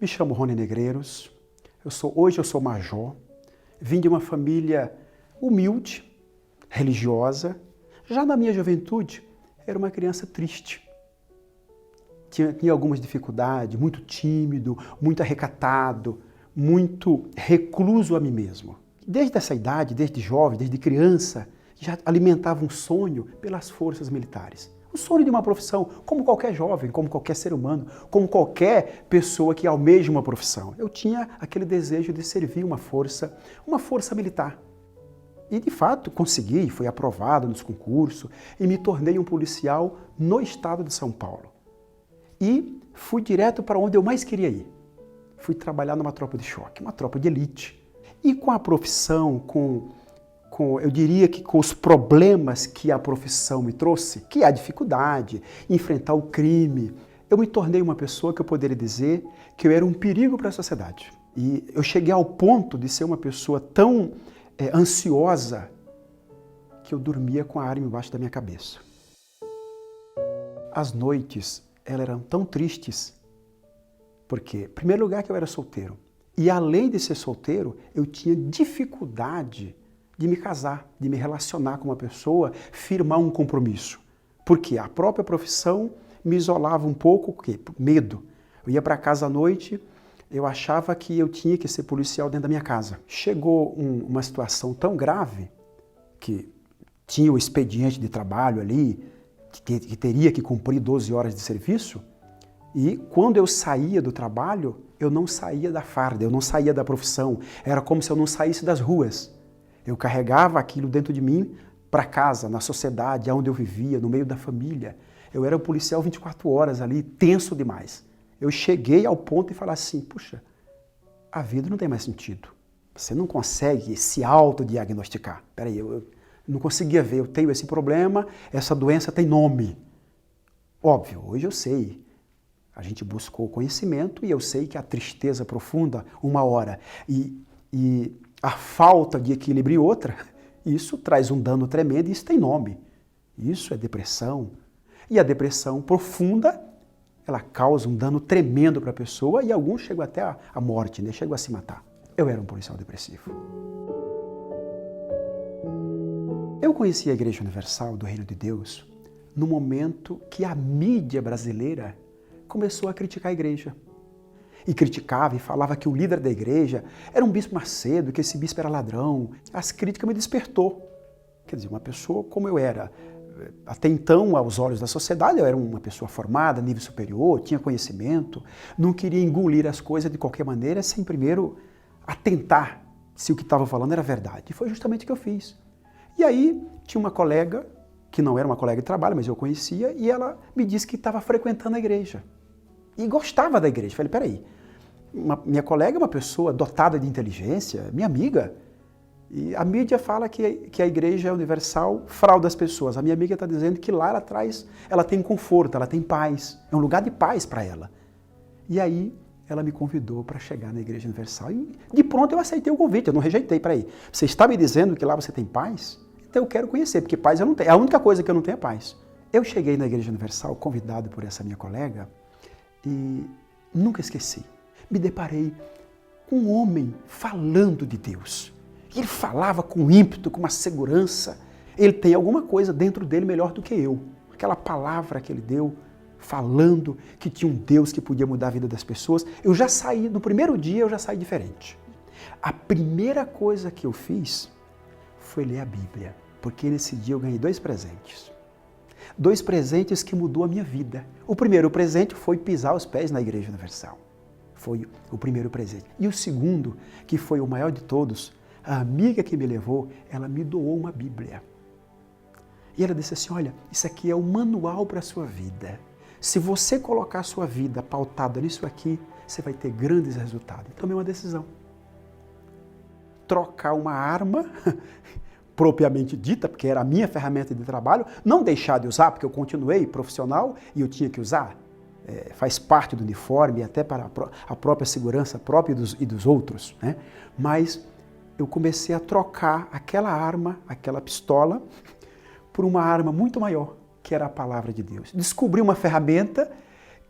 Me chamo Rony Negreiros, hoje eu sou major, vim de uma família humilde, religiosa. Já na minha juventude, era uma criança triste. Tinha algumas dificuldades, muito tímido, muito arrecatado, muito recluso a mim mesmo. Desde essa idade, desde jovem, desde criança, já alimentava um sonho pelas forças militares. O sonho de uma profissão, como qualquer jovem, como qualquer ser humano, como qualquer pessoa que almeja uma profissão. Eu tinha aquele desejo de servir uma força militar. E de fato consegui, fui aprovado nos concursos e me tornei um policial no estado de São Paulo. E fui direto para onde eu mais queria ir. Fui trabalhar numa tropa de choque, uma tropa de elite. E com a profissão, eu diria que com os problemas que a profissão me trouxe, que é a dificuldade, enfrentar o crime, eu me tornei uma pessoa que eu poderia dizer que eu era um perigo para a sociedade. E eu cheguei ao ponto de ser uma pessoa tão ansiosa que eu dormia com a arma embaixo da minha cabeça. As noites, elas eram tão tristes, porque, em primeiro lugar, que eu era solteiro. E além de ser solteiro, eu tinha dificuldade de me casar, de me relacionar com uma pessoa, firmar um compromisso. Porque a própria profissão me isolava um pouco, porque medo. Eu ia para casa à noite, eu achava que eu tinha que ser policial dentro da minha casa. Chegou uma situação tão grave, que tinha o expediente de trabalho ali, que teria que cumprir 12 horas de serviço, e quando eu saía do trabalho, eu não saía da farda, eu não saía da profissão. Era como se eu não saísse das ruas. Eu carregava aquilo dentro de mim para casa, na sociedade, onde eu vivia, no meio da família. Eu era um policial 24 horas ali, tenso demais. Eu cheguei ao ponto de falar assim, puxa, a vida não tem mais sentido. Você não consegue se autodiagnosticar. Peraí, eu não conseguia ver, eu tenho esse problema, essa doença tem nome. Óbvio, hoje eu sei. A gente buscou conhecimento e eu sei que a tristeza profunda, uma hora, e a falta de equilíbrio outra, isso traz um dano tremendo e isso tem nome. Isso é depressão. E a depressão profunda, ela causa um dano tremendo para a pessoa e alguns chegam até a morte, né? Chegam a se matar. Eu era um policial depressivo. Eu conheci a Igreja Universal do Reino de Deus no momento que a mídia brasileira começou a criticar a igreja. E criticava e falava que o líder da igreja era um bispo Macedo, que esse bispo era ladrão. As críticas me despertou. Quer dizer, uma pessoa como eu era. Até então, aos olhos da sociedade, eu era uma pessoa formada, nível superior, tinha conhecimento, não queria engolir as coisas de qualquer maneira, sem primeiro atentar se o que estava falando era verdade. E foi justamente o que eu fiz. E aí, tinha uma colega, que não era uma colega de trabalho, mas eu conhecia, e ela me disse que estava frequentando a igreja. E gostava da igreja. Falei, peraí, minha colega é uma pessoa dotada de inteligência, minha amiga. E a mídia fala que a igreja universal frauda as pessoas. A minha amiga está dizendo que lá ela tem conforto, ela tem paz. É um lugar de paz para ela. E aí ela me convidou para chegar na Igreja Universal. E de pronto eu aceitei o convite, eu não rejeitei. Peraí, você está me dizendo que lá você tem paz? Então eu quero conhecer, porque paz eu não tenho. A única coisa que eu não tenho é paz. Eu cheguei na Igreja Universal, convidado por essa minha colega, e nunca esqueci. Me deparei com um homem falando de Deus. Ele falava com ímpeto, com uma segurança. Ele tem alguma coisa dentro dele melhor do que eu. Aquela palavra que ele deu, falando que tinha um Deus que podia mudar a vida das pessoas. Eu já saí, no primeiro dia eu já saí diferente. A primeira coisa que eu fiz foi ler a Bíblia, porque nesse dia eu ganhei 2 presentes. 2 presentes que mudou a minha vida. O primeiro presente foi pisar os pés na Igreja Universal. Foi o primeiro presente. E o segundo, que foi o maior de todos, a amiga que me levou, ela me doou uma Bíblia. E ela disse assim, olha, isso aqui é o manual para a sua vida. Se você colocar a sua vida pautada nisso aqui, você vai ter grandes resultados. E tomei uma decisão. Trocar uma arma, propriamente dita, porque era a minha ferramenta de trabalho, não deixar de usar, porque eu continuei profissional e eu tinha que usar. Faz parte do uniforme, até para a própria segurança própria e dos outros, né? Mas eu comecei a trocar aquela arma, aquela pistola, por uma arma muito maior, que era a palavra de Deus. Descobri uma ferramenta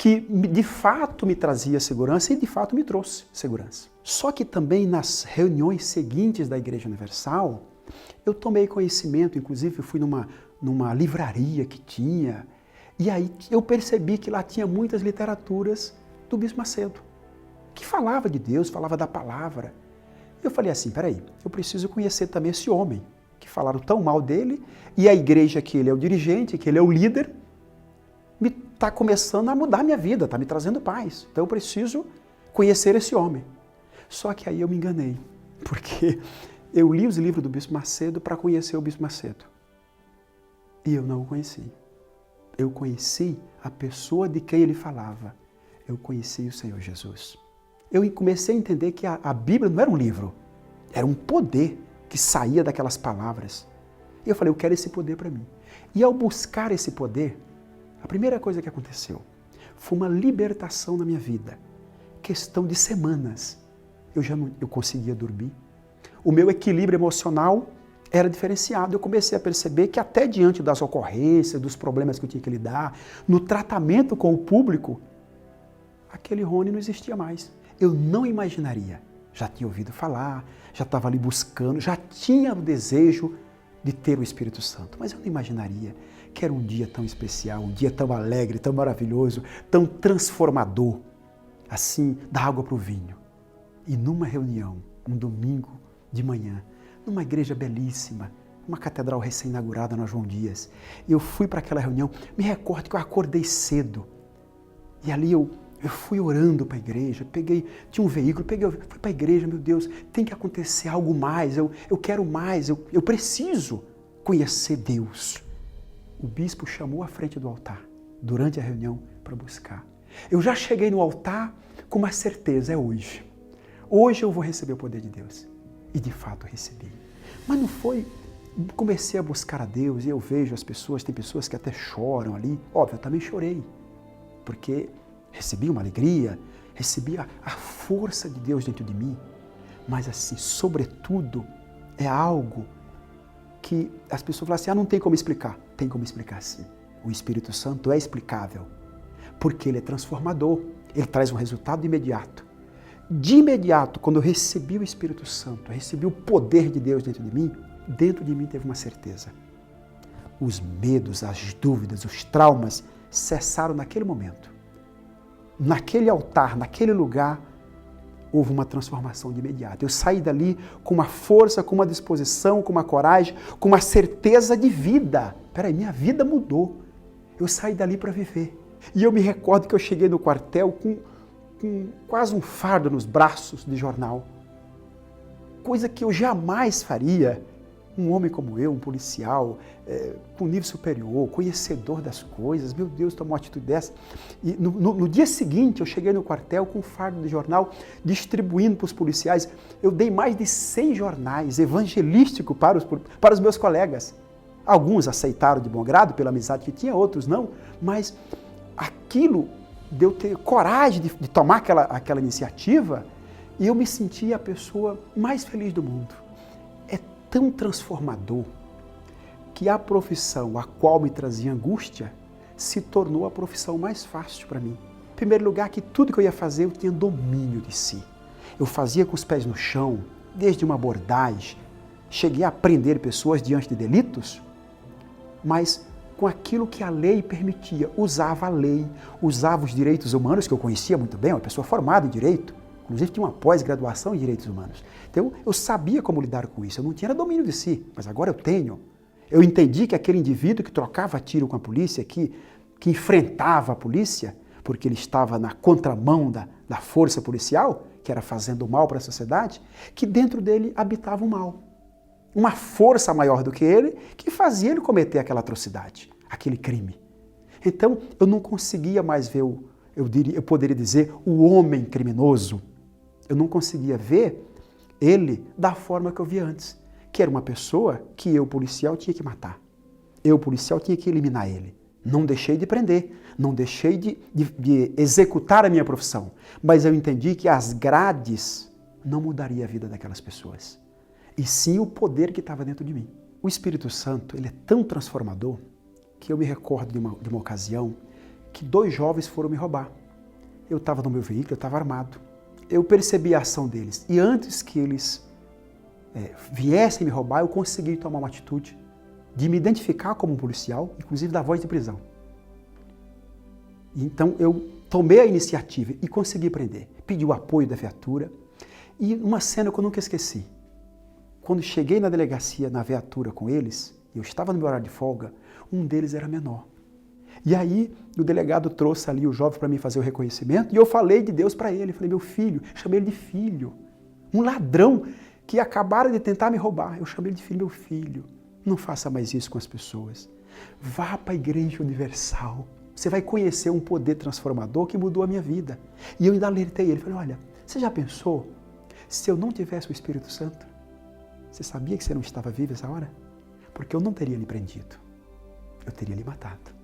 que de fato me trazia segurança e de fato me trouxe segurança. Só que também nas reuniões seguintes da Igreja Universal, eu tomei conhecimento, inclusive eu fui numa livraria que tinha, e aí eu percebi que lá tinha muitas literaturas do Bispo Macedo, que falava de Deus, falava da palavra. Eu falei assim, peraí, eu preciso conhecer também esse homem, que falaram tão mal dele, e a igreja que ele é o dirigente, que ele é o líder, está começando a mudar a minha vida, está me trazendo paz. Então eu preciso conhecer esse homem. Só que aí eu me enganei, porque eu li os livros do Bispo Macedo para conhecer o Bispo Macedo. E eu não o conheci. Eu conheci a pessoa de quem ele falava. Eu conheci o Senhor Jesus. Eu comecei a entender que a Bíblia não era um livro, era um poder que saía daquelas palavras. E eu falei, eu quero esse poder para mim. E ao buscar esse poder, a primeira coisa que aconteceu foi uma libertação na minha vida. Questão de semanas. Eu conseguia dormir. O meu equilíbrio emocional era diferenciado. Eu comecei a perceber que até diante das ocorrências, dos problemas que eu tinha que lidar, no tratamento com o público, aquele Rony não existia mais. Eu não imaginaria. Já tinha ouvido falar, já estava ali buscando, já tinha o desejo de ter o Espírito Santo. Mas eu não imaginaria que era um dia tão especial, um dia tão alegre, tão maravilhoso, tão transformador, assim, da água para o vinho. E numa reunião, um domingo de manhã, numa igreja belíssima, uma catedral recém-inaugurada na João Dias, eu fui para aquela reunião, me recordo que eu acordei cedo, e ali eu fui orando para a igreja, tinha um veículo, fui para a igreja, meu Deus, tem que acontecer algo mais, eu quero mais, eu preciso conhecer Deus. O bispo chamou à frente do altar, durante a reunião, para buscar. Eu já cheguei no altar com uma certeza, é hoje. Hoje eu vou receber o poder de Deus. E de fato recebi. Mas não foi, comecei a buscar a Deus e eu vejo as pessoas, tem pessoas que até choram ali. Óbvio, eu também chorei, porque recebi uma alegria, recebi a força de Deus dentro de mim, mas assim, sobretudo, é algo que as pessoas falam assim, não tem como explicar. Tem como explicar sim. O Espírito Santo é explicável, porque ele é transformador, ele traz um resultado imediato. De imediato, quando eu recebi o Espírito Santo, eu recebi o poder de Deus dentro de mim teve uma certeza. Os medos, as dúvidas, os traumas cessaram naquele momento. Naquele altar, naquele lugar, houve uma transformação de imediato. Eu saí dali com uma força, com uma disposição, com uma coragem, com uma certeza de vida. Peraí, minha vida mudou. Eu saí dali para viver. E eu me recordo que eu cheguei no quartel com quase um fardo nos braços de jornal. Coisa que eu jamais faria. Um homem como eu, um policial, com nível superior, conhecedor das coisas, meu Deus, tomou uma atitude dessa. E no dia seguinte, eu cheguei no quartel com um fardo de jornal, distribuindo para os policiais. Eu dei mais de 100 jornais evangelísticos para os meus colegas. Alguns aceitaram de bom grado, pela amizade que tinha, outros não, mas aquilo de eu ter coragem de tomar aquela iniciativa, e eu me senti a pessoa mais feliz do mundo. Tão transformador que a profissão a qual me trazia angústia se tornou a profissão mais fácil para mim. Em primeiro lugar, que tudo que eu ia fazer eu tinha domínio de si. Eu fazia com os pés no chão, desde uma abordagem, cheguei a prender pessoas diante de delitos, mas com aquilo que a lei permitia, usava a lei, usava os direitos humanos, que eu conhecia muito bem, uma pessoa formada em direito, inclusive tinha uma pós-graduação em direitos humanos. Então eu sabia como lidar com isso, eu não tinha domínio de si, mas agora eu tenho. Eu entendi que aquele indivíduo que trocava tiro com a polícia, que enfrentava a polícia, porque ele estava na contramão da força policial, que era fazendo mal para a sociedade, que dentro dele habitava o mal. Uma força maior do que ele, que fazia ele cometer aquela atrocidade, aquele crime. Então eu não conseguia mais ver, eu poderia dizer, o homem criminoso. Eu não conseguia ver ele da forma que eu via antes, que era uma pessoa que eu, policial, tinha que matar. Eu, policial, tinha que eliminar ele. Não deixei de prender, não deixei de executar a minha profissão, mas eu entendi que as grades não mudariam a vida daquelas pessoas, e sim o poder que estava dentro de mim. O Espírito Santo, ele é tão transformador que eu me recordo de uma ocasião que 2 jovens foram me roubar. eu estava no meu veículo, eu estava armado. Eu percebi a ação deles. E antes que eles viessem me roubar, eu consegui tomar uma atitude de me identificar como um policial, inclusive da voz de prisão. Então eu tomei a iniciativa e consegui prender. Pedi o apoio da viatura. E uma cena que eu nunca esqueci. Quando cheguei na delegacia, na viatura com eles, eu estava no meu horário de folga, um deles era menor. E aí o delegado trouxe ali o jovem para mim fazer o reconhecimento e eu falei de Deus para ele. Falei, meu filho, chamei ele de filho. Um ladrão que acabaram de tentar me roubar. Eu chamei ele de filho, meu filho. Não faça mais isso com as pessoas. Vá para a Igreja Universal. Você vai conhecer um poder transformador que mudou a minha vida. E eu ainda alertei ele. Falei, olha, você já pensou se eu não tivesse o Espírito Santo? Você sabia que você não estava vivo essa hora? Porque eu não teria lhe prendido. Eu teria lhe matado.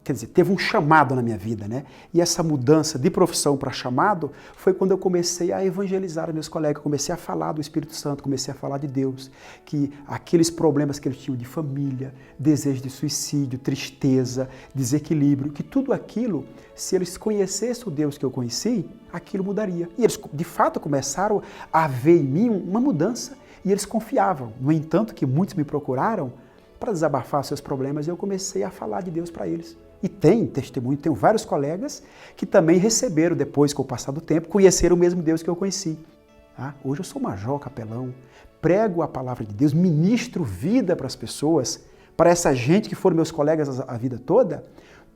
Quer dizer, teve um chamado na minha vida, né? E essa mudança de profissão para chamado foi quando eu comecei a evangelizar meus colegas, comecei a falar do Espírito Santo, comecei a falar de Deus, que aqueles problemas que eles tinham de família, desejo de suicídio, tristeza, desequilíbrio, que tudo aquilo, se eles conhecessem o Deus que eu conheci, aquilo mudaria. E eles, de fato, começaram a ver em mim uma mudança e eles confiavam. No entanto, que muitos me procuraram para desabafar seus problemas e eu comecei a falar de Deus para eles. E tem testemunho, tenho vários colegas que também receberam, depois com o passar do tempo, conheceram o mesmo Deus que eu conheci. Hoje eu sou major, capelão, prego a palavra de Deus, ministro vida para as pessoas, para essa gente que foram meus colegas a vida toda,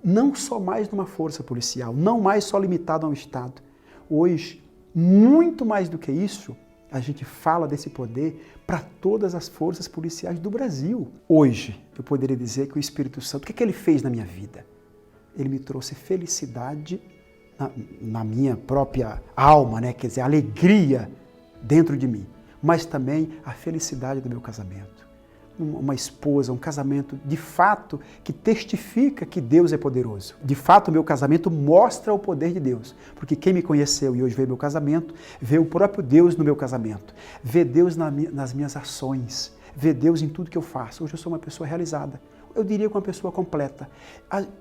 não só mais numa força policial, não mais só limitado a um estado. Hoje, muito mais do que isso, a gente fala desse poder para todas as forças policiais do Brasil. Hoje, eu poderia dizer que o Espírito Santo, o que ele fez na minha vida? Ele me trouxe felicidade na minha própria alma, né? Quer dizer, alegria dentro de mim, mas também a felicidade do meu casamento. Uma esposa, um casamento de fato que testifica que Deus é poderoso. De fato, o meu casamento mostra o poder de Deus, porque quem me conheceu e hoje vê meu casamento, vê o próprio Deus no meu casamento, vê Deus nas minhas ações, vê Deus em tudo que eu faço. Hoje eu sou uma pessoa realizada. Eu diria que uma pessoa completa.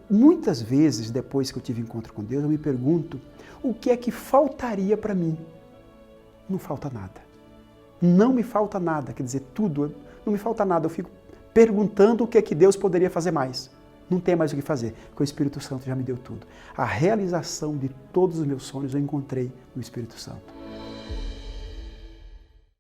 Muitas vezes, depois que eu tive encontro com Deus, eu me pergunto o que é que faltaria para mim. Não falta nada. Não me falta nada, quer dizer, tudo, não me falta nada. Eu fico perguntando o que é que Deus poderia fazer mais. Não tem mais o que fazer, porque o Espírito Santo já me deu tudo. A realização de todos os meus sonhos eu encontrei no Espírito Santo.